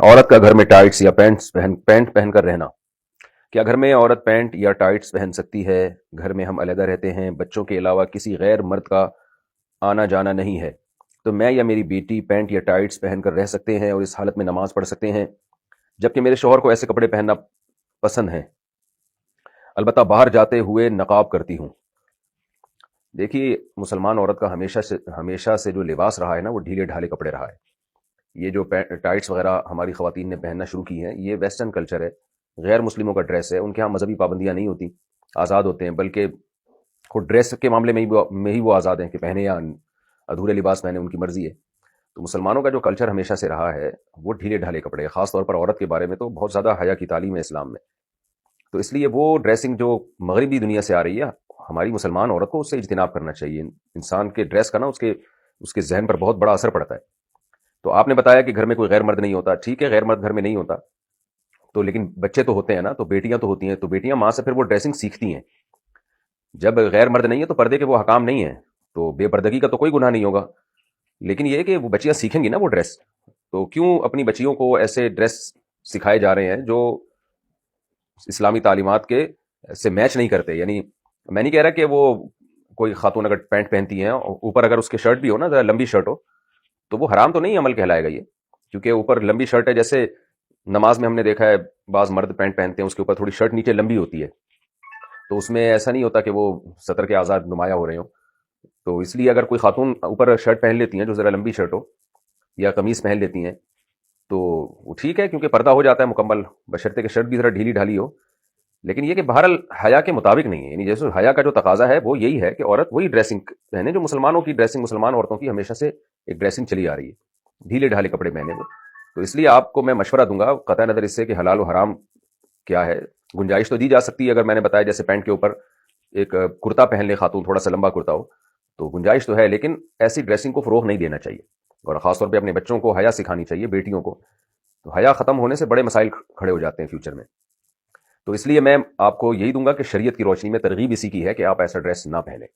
عورت کا گھر میں ٹائٹس یا پینٹ پہن کر رہنا۔ کیا گھر میں عورت پینٹ یا ٹائٹس پہن سکتی ہے؟ گھر میں ہم علیحدہ رہتے ہیں، بچوں کے علاوہ کسی غیر مرد کا آنا جانا نہیں ہے، تو میں یا میری بیٹی پینٹ یا ٹائٹس پہن کر رہ سکتے ہیں اور اس حالت میں نماز پڑھ سکتے ہیں، جبکہ میرے شوہر کو ایسے کپڑے پہننا پسند ہیں، البتہ باہر جاتے ہوئے نقاب کرتی ہوں۔ دیکھیے، مسلمان عورت کا ہمیشہ سے جو لباس رہا ہے نا، وہ ڈھیلے ڈھالے کپڑے رہا ہے۔ یہ جو ٹائٹس وغیرہ ہماری خواتین نے پہننا شروع کی ہیں، یہ ویسٹرن کلچر ہے، غیر مسلموں کا ڈریس ہے۔ ان کے ہاں مذہبی پابندیاں نہیں ہوتی، آزاد ہوتے ہیں، بلکہ خود ڈریس کے معاملے میں ہی وہ آزاد ہیں کہ پہنے یا ادھورے لباس پہنے، ان کی مرضی ہے۔ تو مسلمانوں کا جو کلچر ہمیشہ سے رہا ہے وہ ڈھیلے ڈھالے کپڑے، خاص طور پر عورت کے بارے میں تو بہت زیادہ حیا کی تعلیم ہے اسلام میں۔ تو اس لیے وہ ڈریسنگ جو مغربی دنیا سے آ رہی ہے، ہماری مسلمان عورت کو اس سے اجتناب کرنا چاہیے۔ انسان کے ڈریس کا نا اس کے ذہن پر بہت بڑا اثر پڑتا ہے۔ تو آپ نے بتایا کہ گھر میں کوئی غیر مرد نہیں ہوتا، ٹھیک ہے، غیر مرد گھر میں نہیں ہوتا تو لیکن بچے تو ہوتے ہیں نا، تو بیٹیاں تو ہوتی ہیں، تو بیٹیاں ماں سے پھر وہ ڈریسنگ سیکھتی ہیں۔ جب غیر مرد نہیں ہے تو پردے کے وہ حکام نہیں ہیں، تو بے پردگی کا تو کوئی گناہ نہیں ہوگا، لیکن یہ کہ وہ بچیاں سیکھیں گی نا وہ ڈریس، تو کیوں اپنی بچیوں کو ایسے ڈریس سکھائے جا رہے ہیں جو اسلامی تعلیمات کے سے میچ نہیں کرتے؟ یعنی میں نہیں کہہ رہا کہ وہ کوئی خاتون اگر پینٹ پہنتی ہیں اوپر اگر اس کے شرٹ بھی ہو نا، ذرا لمبی شرٹ ہو، تو وہ حرام تو نہیں عمل کہلائے گا یہ، کیونکہ اوپر لمبی شرٹ ہے۔ جیسے نماز میں ہم نے دیکھا ہے بعض مرد پینٹ پہنتے ہیں، اس کے اوپر تھوڑی شرٹ نیچے لمبی ہوتی ہے، تو اس میں ایسا نہیں ہوتا کہ وہ سطر کے آزاد نمایاں ہو رہے ہوں۔ تو اس لیے اگر کوئی خاتون اوپر شرٹ پہن لیتی ہیں جو ذرا لمبی شرٹ ہو، یا قمیص پہن لیتی ہیں، تو وہ ٹھیک ہے، کیونکہ پردہ ہو جاتا ہے مکمل، بشرطے کہ شرٹ بھی ذرا ڈھیلی ڈھالی ہو۔ لیکن یہ کہ بہرحال حیا کے مطابق نہیں ہے، یعنی جیسے حیا کا جو تقاضا ہے وہ یہی ہے کہ عورت وہی ڈریسنگ پہنے جو مسلمانوں کی ڈریسنگ، مسلمان عورتوں کی ہمیشہ سے ایک ڈریسنگ چلی آ رہی ہے، ڈھیلے ڈھالے کپڑے پہنے وہ۔ تو اس لیے آپ کو میں مشورہ دوں گا، قطع نظر اس سے کہ حلال و حرام کیا ہے، گنجائش تو دی جا سکتی ہے، اگر میں نے بتایا جیسے پینٹ کے اوپر ایک کرتا پہن لے خاتون، تھوڑا سا لمبا کرتا ہو، تو گنجائش تو ہے، لیکن ایسی ڈریسنگ کو فروغ نہیں دینا چاہیے، اور خاص طور پہ اپنے بچوں کو حیا سکھانی چاہیے، بیٹیوں کو۔ تو حیا ختم ہونے سے بڑے مسائل کھڑے ہو جاتے ہیں فیوچر میں۔ تو اس لیے میں آپ کو یہی دوں گا کہ شریعت کی روشنی میں ترغیب اسی کی ہے کہ آپ ایسا ڈریس نہ پہنیں۔